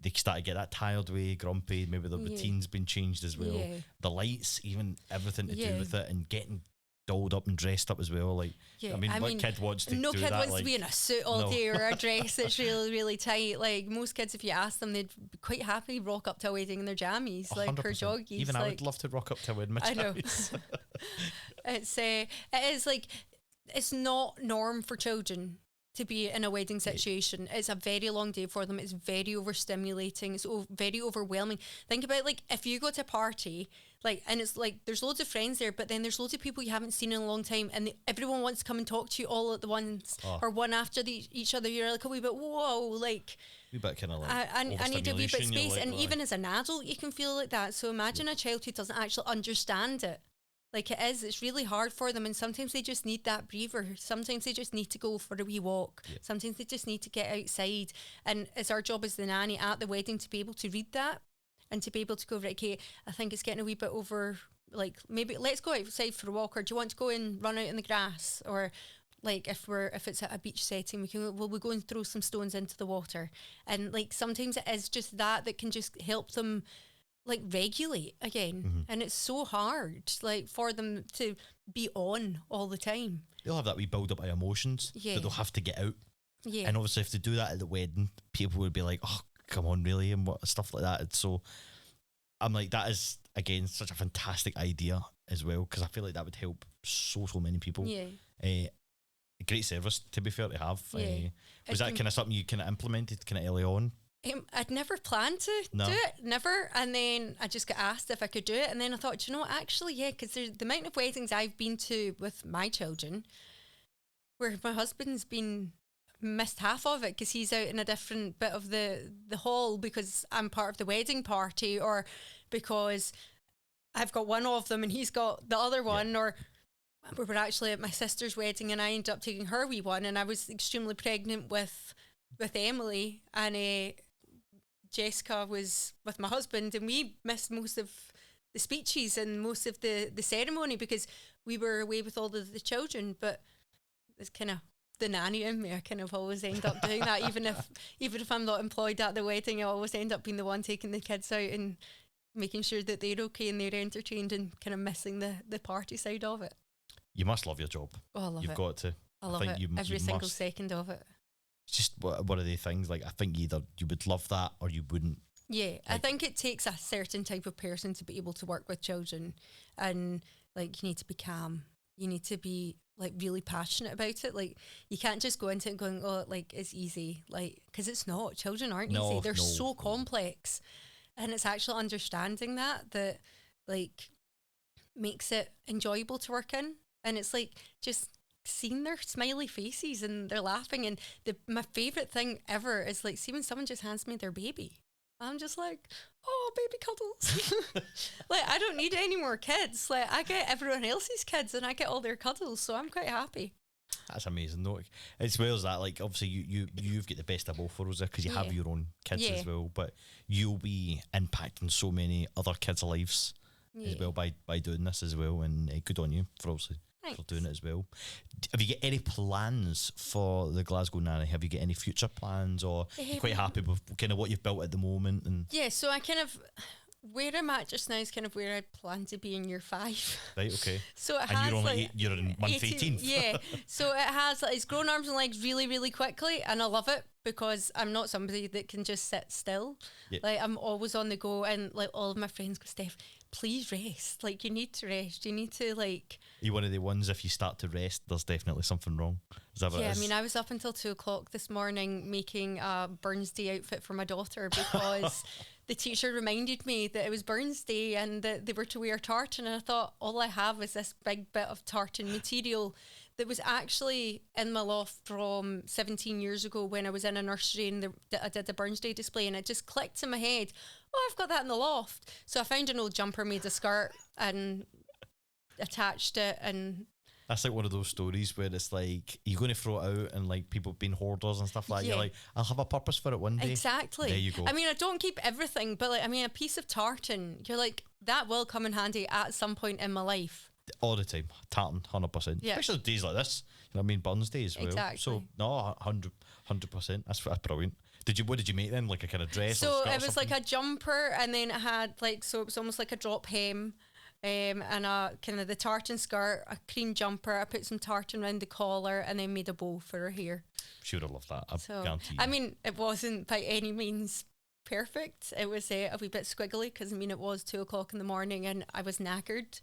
They start to get that tired way, grumpy, maybe the routine's been changed as well. The lights, even everything to do with it, and getting dolled up and dressed up as well. Like, I mean, what kid wants to do that? No kid wants like, to be in a suit all day or a dress that's really, really tight. Like most kids, if you ask them, they'd be quite happy rock up to a wedding in their jammies, 100%. Like or joggies. Even like, I would love to rock up to a wedding in my jammies. I know. It is like, it's not norm for children to be in a wedding situation. It's a very long day for them. It's very overstimulating. It's very overwhelming. Think about, like, if you go to a party, like, and it's like there's loads of friends there, but then there's loads of people you haven't seen in a long time, and everyone wants to come and talk to you all at the once or one after each other. You're like a wee bit, whoa, like wee bit kind of like I need a wee bit space. Like, and even as an adult, you can feel like that. So imagine a child who doesn't actually understand it. Like it is, it's really hard for them, and sometimes they just need that breather. Sometimes they just need to go for a wee walk. Sometimes they just need to get outside, and it's our job as the nanny at the wedding to be able to read that and to be able to go, right, okay, I think it's getting a wee bit over, like maybe let's go outside for a walk, or do you want to go and run out in the grass? Or like if it's at a beach setting, we'll go and throw some stones into the water. And like sometimes it is just that can just help them like regulate again. And it's so hard like for them to be on all the time. They'll have that wee build up of emotions that they'll have to get out. And obviously if they do that at the wedding, people would be like, oh, come on, really? And what stuff like that. And so I'm like, that is again such a fantastic idea as well, because I feel like that would help so many people. A great service, to be fair, to have. Was that kind of something you kind of implemented kind of early on? I'd never planned to do it, never. And then I just got asked if I could do it. And then I thought, you know what, actually, because there's the amount of weddings I've been to with my children where my husband's been missed half of it because he's out in a different bit of the hall because I'm part of the wedding party, or because I've got one of them and he's got the other one, or we were actually at my sister's wedding and I ended up taking her wee one, and I was extremely pregnant with Emily, and Jessica was with my husband, and we missed most of the speeches and most of the ceremony because we were away with all of the children. But it's kind of the nanny in me. I kind of always end up doing that, even if I'm not employed at the wedding. I always end up being the one taking the kids out and making sure that they're okay and they're entertained, and kind of missing the party side of it. You must love your job. Oh, I love it. You've got to. I love it. Every single second of it. It's just one of the things, like I think either you would love that or you wouldn't Yeah, I think it takes a certain type of person to be able to work with children, and like you need to be calm. You need to be like really passionate about it. Like you can't just go into it going, oh, like it's easy, like because it's not. Children aren't easy. They're so complex, and it's actually understanding that like makes it enjoyable to work in. And it's like just seeing their smiley faces and they're laughing. And my favorite thing ever is like, see when someone just hands me their baby, I'm just like, oh, baby cuddles. Like, I don't need any more kids. Like, I get everyone else's kids and I get all their cuddles. So I'm quite happy. That's amazing, though. As well as that, like, obviously you've got the best of both worlds there because you have your own kids as well, but you'll be impacting so many other kids' lives as well by doing this as well, and good on you for obviously for doing it as well. Have you got any plans for the Glasgow Nanny? Have you got any future plans, or are you quite happy with kind of what you've built at the moment? And so I kind of, where I'm at just now is kind of where I plan to be in year 5. Right, okay. So it and has you're only like you're in month 18. Yeah. So it has like, it's grown arms and legs really, really quickly, and I love it because I'm not somebody that can just sit still. Yep. Like I'm always on the go, and like all of my friends go, Steph, please rest. Like you need to rest. You need to like. Are you one of the ones, if you start to rest, there's definitely something wrong? Is that what it is? I mean, I was up until 2:00 this morning making a Burns Day outfit for my daughter because the teacher reminded me that it was Burns Day and that they were to wear tartan, and I thought all I have is this big bit of tartan material that was actually in my loft from 17 years ago when I was in a nursery and I did the Burns Day display, and it just clicked in my head, oh, I've got that in the loft. So I found an old jumper, made a skirt and attached it, and that's like one of those stories where it's like you're going to throw it out and like people being hoarders and stuff like that. You're like, I'll have a purpose for it one day. Exactly. There you go. I mean, I don't keep everything, but like, I mean, a piece of tartan, you're like, that will come in handy at some point in my life. All the time. Tartan, 100%. Yeah. Especially days like this. You know what I mean? Burns Day as well. Exactly. So, no, 100%. That's brilliant. What did you make then? Like a kind of dress? So it was like a jumper, and then it had like, so it was almost like a drop hem. And a kind of the tartan skirt, a cream jumper. I put some tartan around the collar and then made a bow for her hair. She would have loved that. I guarantee you. I mean, it wasn't by any means perfect. It was a wee bit squiggly because I mean it was 2:00 in the morning and I was knackered.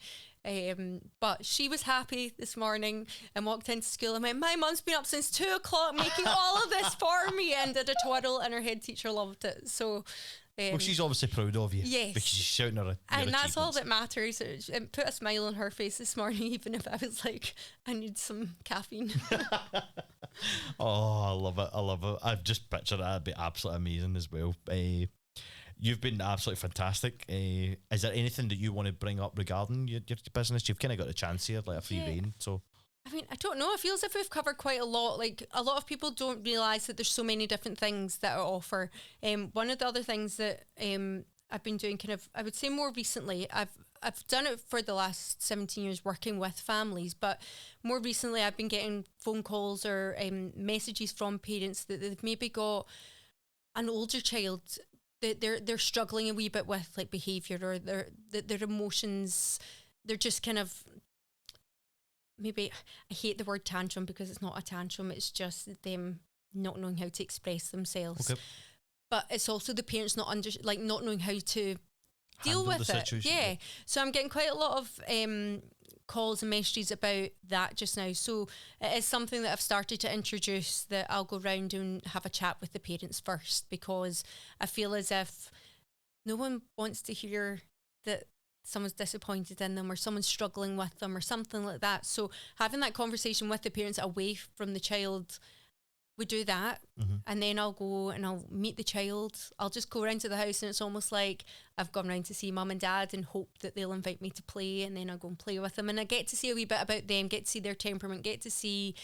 But she was happy this morning and walked into school and went, my mum's been up since 2:00 making all of this for me, and did a twirl, and her head teacher loved it. So well, she's obviously proud of you. Yes. Because she's shouting her and that's all that matters. It put a smile on her face this morning, even if I was like, I need some caffeine. Oh, I love it. I've just pictured that. It'd be absolutely amazing as well. You've been absolutely fantastic. Is there anything that you want to bring up regarding your business? You've kind of got a chance here, like a free rein. So I mean, I don't know. It feels as if we've covered quite a lot. Like, a lot of people don't realise that there's so many different things that I offer. One of the other things that I've been doing kind of, I would say more recently, I've done it for the last 17 years working with families, but more recently I've been getting phone calls or messages from parents that they've maybe got an older child that they're struggling a wee bit with, like behaviour or their emotions. They're just kind of, maybe, I hate the word tantrum because it's not a tantrum, it's just them not knowing how to express themselves. Okay. But it's also the parents not knowing how to deal with it. Yeah. So I'm getting quite a lot of calls and messages about that just now. So it is something that I've started to introduce, that I'll go round and have a chat with the parents first, because I feel as if no one wants to hear that someone's disappointed in them or someone's struggling with them or something like that. So having that conversation with the parents away from the child, we do that, and then I'll go and I'll meet the child. I'll just go around to the house, and it's almost like I've gone round to see mum and dad and hope that they'll invite me to play, and then I'll go and play with them, and I get to see a wee bit about them, get to see their temperament, get to see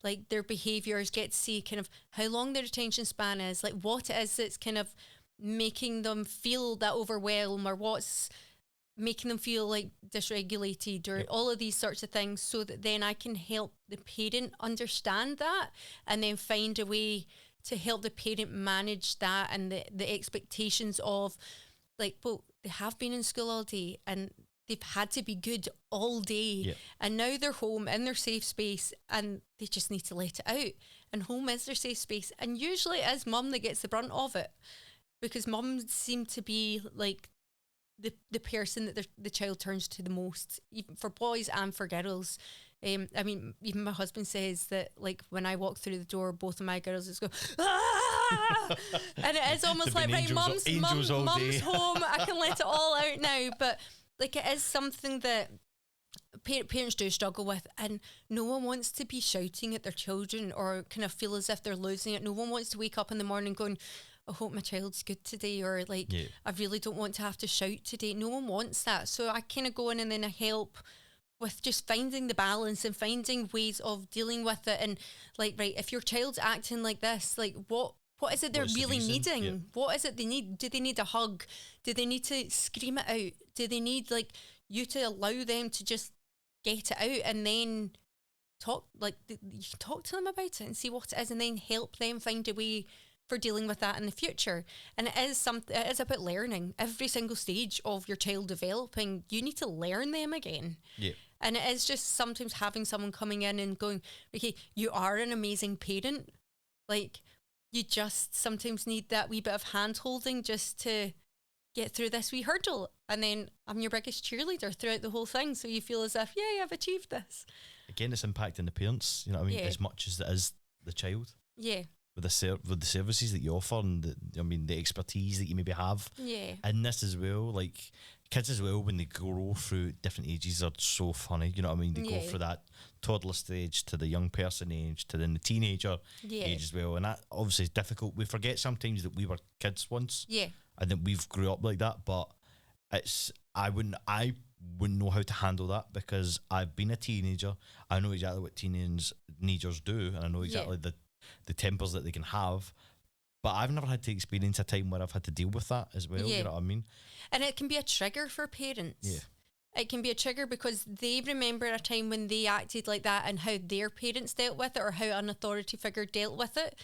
like their behaviours, get to see kind of how long their attention span is, like what it is that's kind of making them feel that overwhelm, or what's making them feel like dysregulated, or all of these sorts of things, so that then I can help the parent understand that, and then find a way to help the parent manage that and the expectations of like, well, they have been in school all day and they've had to be good all day, and now they're home in their safe space and they just need to let it out, and home is their safe space, and usually it is mum that gets the brunt of it. because mums seem to be like the person that the child turns to the most, even for boys and for girls. I mean, even my husband says that, like, when I walk through the door, both of my girls just go, ah! And it is almost like, right, mum's home, I can let it all out now. But, like, it is something that parents do struggle with, and no one wants to be shouting at their children or kind of feel as if they're losing it. No one wants to wake up in the morning going, I hope my child's good today, or like, I really don't want to have to shout today. No one wants that. So I kind of go in and then I help with just finding the balance and finding ways of dealing with it. And like, right, if your child's acting like this, like what is it they're really needing? Yeah. What is it they need? Do they need a hug? Do they need to scream it out? Do they need like you to allow them to just get it out and then talk, like you can talk to them about it and see what it is, and then help them find a way for dealing with that in the future. And it is about learning. Every single stage of your child developing, you need to learn them again. Yeah. And it is just sometimes having someone coming in and going, okay, you are an amazing parent. Like, you just sometimes need that wee bit of hand holding just to get through this wee hurdle. And then I'm your biggest cheerleader throughout the whole thing. So you feel as if, yay, I've achieved this. Again, it's impacting the parents, you know what I mean, as much as it is the child. Yeah. With the services that you offer and the expertise that you maybe have in this as well. Like, kids as well, when they grow through different ages, are so funny, you know what I mean? They go through that toddler stage to the young person age to then the teenager age as well, and that obviously is difficult. We forget sometimes that we were kids once and that we've grew up like that, but I wouldn't know how to handle that, because I've been a teenager. I know exactly what teenagers do, and I know exactly the tempers that they can have, but I've never had to experience a time where I've had to deal with that as well. You know what I mean? And it can be a trigger for parents. It can be a trigger because they remember a time when they acted like that and how their parents dealt with it, or how an authority figure dealt with it.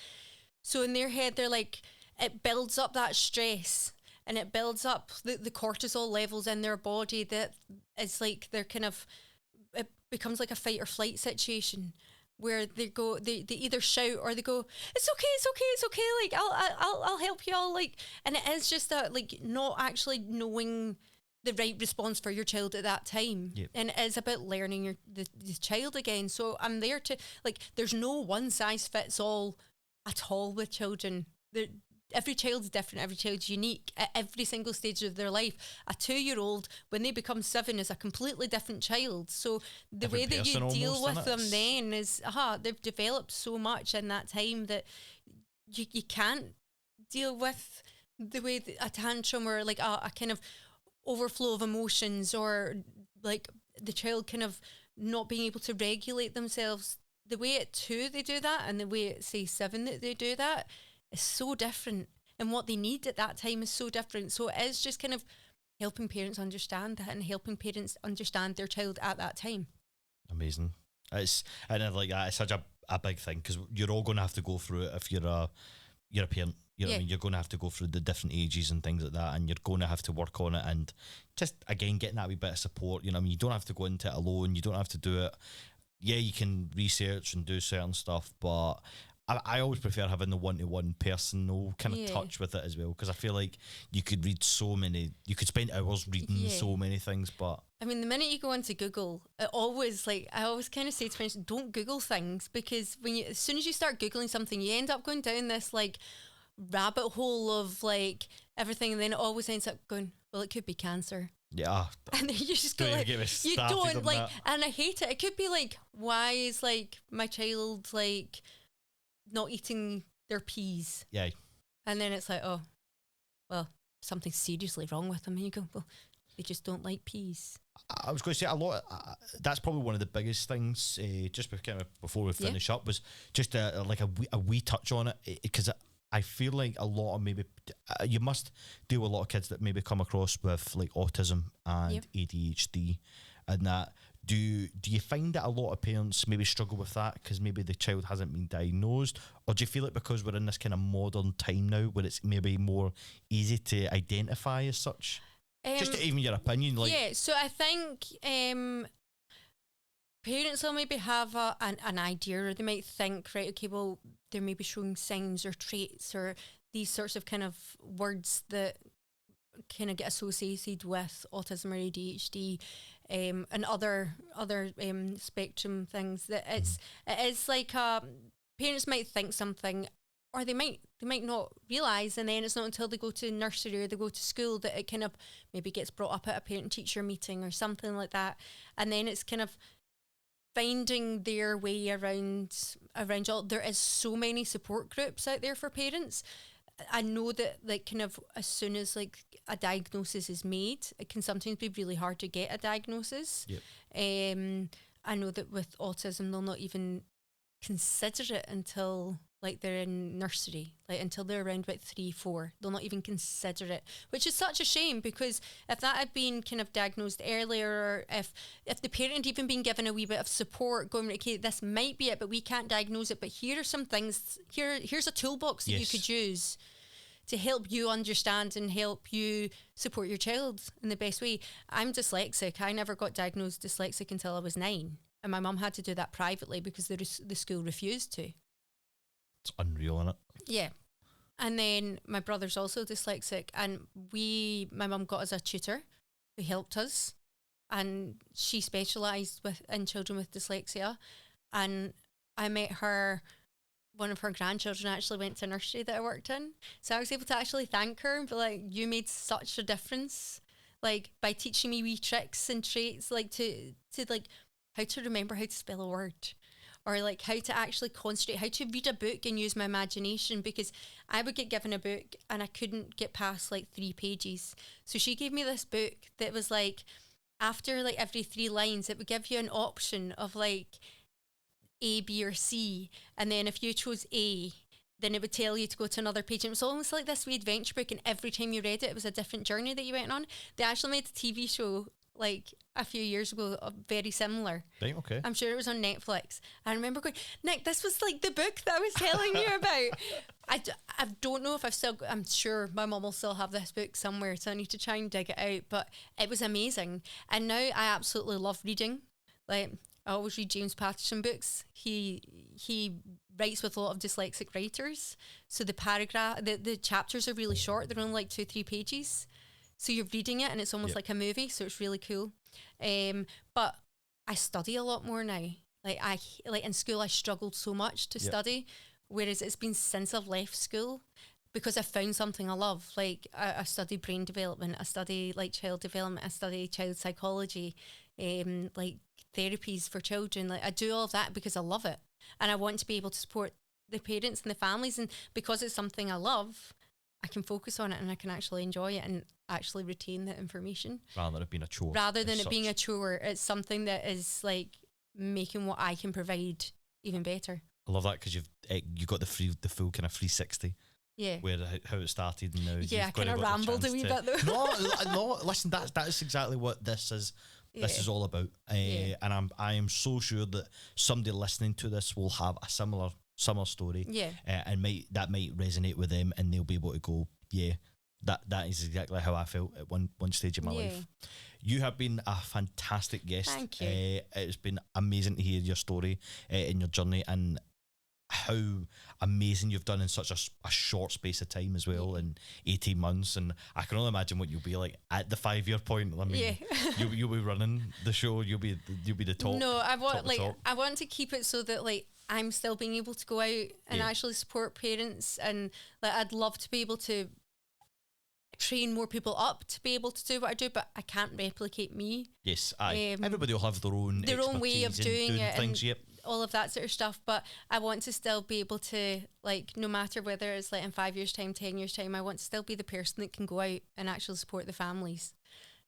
So in their head, they're like, it builds up that stress, and it builds up the cortisol levels in their body, that it's like they're kind of, it becomes like a fight or flight situation, where they either shout or they go, it's okay, like I'll help you all, like, and it is just that, like, not actually knowing the right response for your child at that time. And it is about learning the child again. So I'm there to, like, there's no one size fits all at all with children. Every child's different, every child's unique at every single stage of their life. A 2-year-old, when they become 7, is a completely different child. So the way that you deal with them then is, they've developed so much in that time that you can't deal with the way a tantrum, or like a kind of overflow of emotions, or like the child kind of not being able to regulate themselves. The way at 2 they do that, and the way at, say, 7 that they do that, is so different, and what they need at that time is so different. So it is just kind of helping parents understand that, and helping parents understand their child at that time. Amazing. It's such a big thing, because you're all going to have to go through it if you're a parent. You know what I mean? You're going to have to go through the different ages and things like that, and you're going to have to work on it, and just, again, getting that wee bit of support. You know what I mean? You don't have to go into it alone. You don't have to do it. Yeah, you can research and do certain stuff, but I always prefer having the one-to-one personal kind of touch with it as well, because I feel like you could spend hours reading so many things. But I mean, the minute you go into Google, I always kind of say to parents, don't Google things, because as soon as you start Googling something, you end up going down this like rabbit hole of like everything, and then it always ends up going, well, it could be cancer. Yeah. And then you just go like, you don't like that. And I hate it. It could be like, why is like my child like not eating their peas? Yeah. And then it's like, oh, well, something's seriously wrong with them. And you go, well, they just don't like peas. I was going to say, a lot. That's probably one of the biggest things. Just before we finish up, was just a wee touch on it, because I feel like a lot of maybe you must deal with a lot of kids that maybe come across with like autism and ADHD, and that. Do you find that a lot of parents maybe struggle with that because maybe the child hasn't been diagnosed, or do you feel like because we're in this kind of modern time now where it's maybe more easy to identify as such? Just even your opinion, like. Yeah, so I think parents will maybe have an idea, or they might think, right, okay, well, they're maybe showing signs or traits, or these sorts of kind of words that kind of get associated with autism or ADHD, and other spectrum things, that it is like parents might think something, or they might not realise, and then it's not until they go to nursery or they go to school that it kind of maybe gets brought up at a parent-teacher meeting or something like that, and then it's kind of finding their way around all. There is so many support groups out there for parents. I know that, like, kind of as soon as like a diagnosis is made, it can sometimes be really hard to get a diagnosis. Yep. I know that with autism, they'll not even consider it until like they're in nursery, like until they're around about 3-4. They'll not even consider it, which is such a shame, because if that had been kind of diagnosed earlier, or if the parent had even been given a wee bit of support, going, okay, this might be it, but we can't diagnose it, but here are some things, here's a toolbox that you could use to help you understand and help you support your child in the best way. I'm dyslexic. I never got diagnosed dyslexic until I was 9. And my mum had to do that privately because the school refused to. It's unreal, isn't it? Yeah. And then my brother's also dyslexic, and my mum got us a tutor who helped us, and she specialised in children with dyslexia. And I met her, one of her grandchildren actually went to nursery that I worked in. So I was able to actually thank her and be like, you made such a difference, like by teaching me wee tricks and traits, like to like how to remember how to spell a word, or like how to actually concentrate, how to read a book and use my imagination, because I would get given a book and I couldn't get past like 3 pages. So she gave me this book that was like, after like every 3 lines, it would give you an option of like A, B, or C. And then if you chose A, then it would tell you to go to another page. And it was almost like this wee adventure book, and every time you read it, it was a different journey that you went on. They actually made a TV show like a few years ago, very similar. Right, okay. I'm sure it was on Netflix. I remember going, Nick, this was like the book that I was telling you about. I don't know if I'm sure my mum will still have this book somewhere, so I need to try and dig it out. But it was amazing. And now I absolutely love reading. Like, I always read James Patterson books. He writes with a lot of dyslexic writers. So the chapters are really short. They're only like 2-3 pages. So you're reading it and it's almost like a movie. So it's really cool. But I study a lot more now. Like in school, I struggled so much to study, whereas it's been since I've left school, because I found something I love. Like I study brain development, I study like child development, I study child psychology, like therapies for children. Like I do all of that because I love it, and I want to be able to support the parents and the families. And because it's something I love, I can focus on it and I can actually enjoy it and actually retain that information. Rather than it being a chore. Rather than it being a chore, it's something that is like making what I can provide even better. I love that, because you got the full kind of 360. Yeah. Where how it started and now. Yeah, I kind of rambled a wee bit though. No, listen, that's exactly what this is. This is all about. And I am so sure that somebody listening to this will have a similar story. Yeah. And that might resonate with them, and they'll be able to go, yeah, that is exactly how I felt at one stage of my life. You have been a fantastic guest. Thank you. It's been amazing to hear your story and your journey, and how amazing you've done in such a short space of time as well, in 18 months. And I can only imagine what you'll be like at the 5-year point. I mean, you'll be running the show. You'll be the top. No, I want to keep it so that like I'm still being able to go out and actually support parents, and like I'd love to be able to train more people up to be able to do what I do, but I can't replicate me. Yes, everybody will have their own way of doing it, things. And all of that sort of stuff. But I want to still be able to, like, no matter whether it's like in 5 years' time, 10 years' time, I want to still be the person that can go out and actually support the families.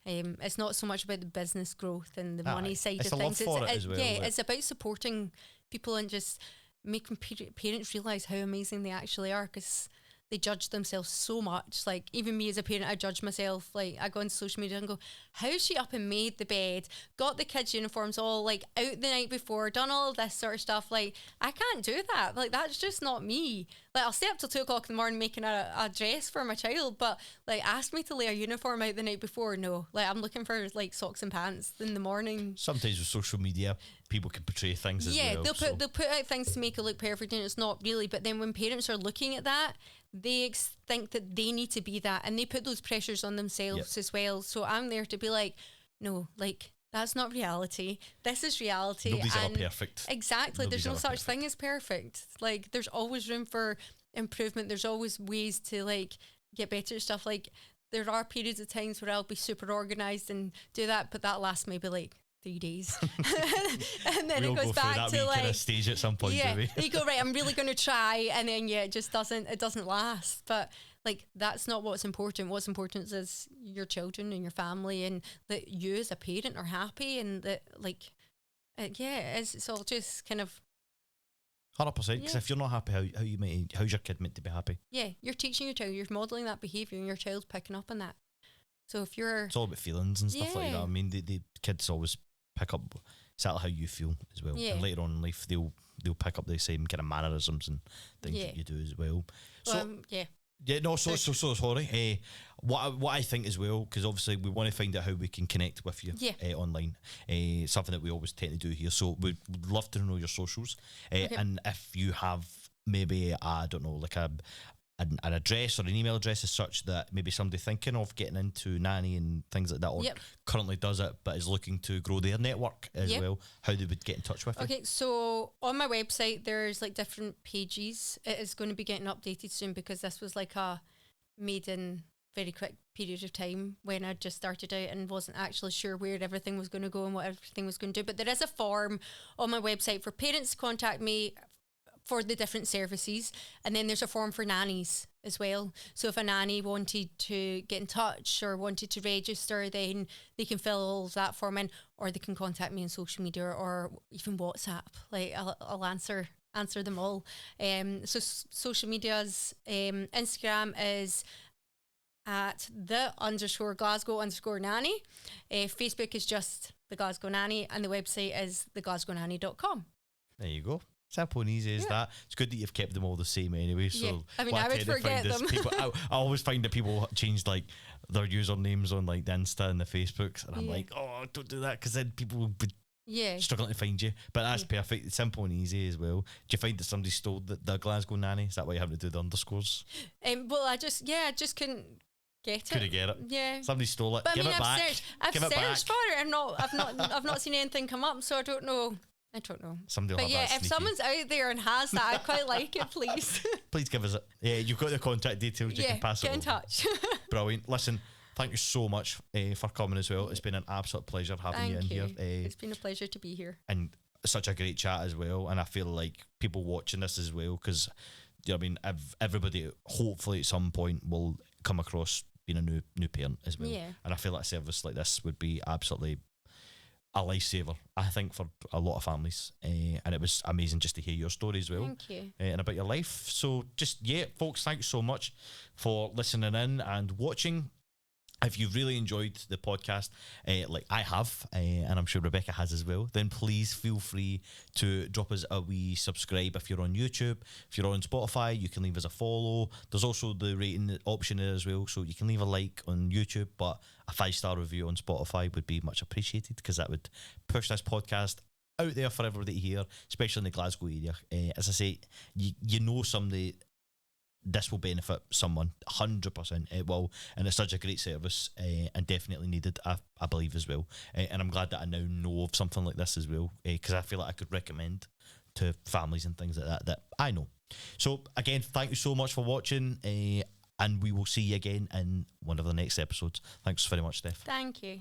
It's not so much about the business growth and the money side of things. It's about supporting people and just making parents realise how amazing they actually are, because they judge themselves so much. Like, even me as a parent, I judge myself. Like, I go on social media and go, how's she up and made the bed, got the kids' uniforms all like out the night before, done all of this sort of stuff? Like, I can't do that. Like, that's just not me. Like, I'll stay up till 2 o'clock in the morning making a dress for my child, but like, ask me to lay a uniform out the night before, no. Like, I'm looking for like socks and pants in the morning. Sometimes with social media, people can portray things as well. Yeah, they'll put out things to make it look perfect, and it's not really. But then when parents are looking at that, they think that they need to be that, and they put those pressures on themselves as well. So I'm there to be like, no, like, that's not reality. This is reality. Nobody's ever perfect. Exactly. Nobody's there's no such perfect. thing as perfect. Like, there's always room for improvement. There's always ways to like get better at stuff. Like, there are periods of times where I'll be super organized and do that, but that lasts maybe like 3 days. And then we'll it goes go back to like kind of stage at some point, yeah, maybe. you go, right, I'm really going to try, and then it just doesn't last. But like, that's not what's important. What's important is your children and your family, and that you as a parent are happy, and that like it's all just kind of 100%. Because if you're not happy, how's your kid meant to be happy? Yeah, you're teaching your child, you're modelling that behaviour, and your child's picking up on that. So if you're, it's all about feelings and stuff like that. I mean, the kids always pick up exactly how you feel as well, and later on in life they'll pick up the same kind of mannerisms and things that you do as well. So so sorry. What I think as well, because obviously we want to find out how we can connect with you online. Something that we always tend to do here. So we'd love to know your socials, and if you have maybe I don't know, like an address or an email address as such that maybe somebody thinking of getting into nanny and things like that, or currently does it but is looking to grow their network as well, how they would get in touch with you. Okay, so on my website there's like different pages. It is going to be getting updated soon, because this was like a made in very quick period of time when I just started out and wasn't actually sure where everything was going to go and what everything was going to do. But there is a form on my website for parents to contact me for the different services, and then there's a form for nannies as well. So if a nanny wanted to get in touch or wanted to register, then they can fill all of that form in, or they can contact me on social media or even WhatsApp. Like, I'll answer them all. So social medias, Instagram is at _Glasgow_nanny. Facebook is just the Glasgow Nanny, and the website is theglasgownanny.com. There you go. Simple and easy as that. It's good that you've kept them all the same anyway. So I mean, I would forget them. I always find that people change like their usernames on like the Insta and the Facebooks, and I'm like, oh, don't do that, because then people will be struggling to find you. But that's perfect. It's simple and easy as well. Do you find that somebody stole the Glasgow Nanny? Is that why you have to do the underscores? Well, I just couldn't get it. Couldn't get it. Yeah. Somebody stole it. But Give I mean, it back. I've searched for it, and I've not seen anything come up, so I don't know. Somebody will but have that if sneaky. someone's out there and has that, I'd quite like it, please. Please give us it. Yeah, you've got the contact details. You can pass it get in over. touch. Brilliant. Listen, thank you so much for coming as well. It's been an absolute pleasure having you in here. It's been a pleasure to be here. And such a great chat as well. And I feel like people watching this as well, because I mean, everybody hopefully at some point will come across being a new parent as well. Yeah. And I feel like a service like this would be absolutely a lifesaver, I think, for a lot of families. And it was amazing just to hear your story as well. Thank you. And about your life. So just, folks, thanks so much for listening in and watching. If you've really enjoyed the podcast, like I have, and I'm sure Rebecca has as well, then please feel free to drop us a wee subscribe if you're on YouTube. If you're on Spotify, you can leave us a follow. There's also the rating option there as well, so you can leave a like on YouTube, but a 5-star review on Spotify would be much appreciated, because that would push this podcast out there for everybody to hear, especially in the Glasgow area. As I say, you know somebody this will benefit someone, 100% it will, and it's such a great service and definitely needed, I believe as well, and I'm glad that I now know of something like this as well, because I feel like I could recommend to families and things like that I know. So again, thank you so much for watching, and we will see you again in one of the next episodes. Thanks very much, Steph. Thank you.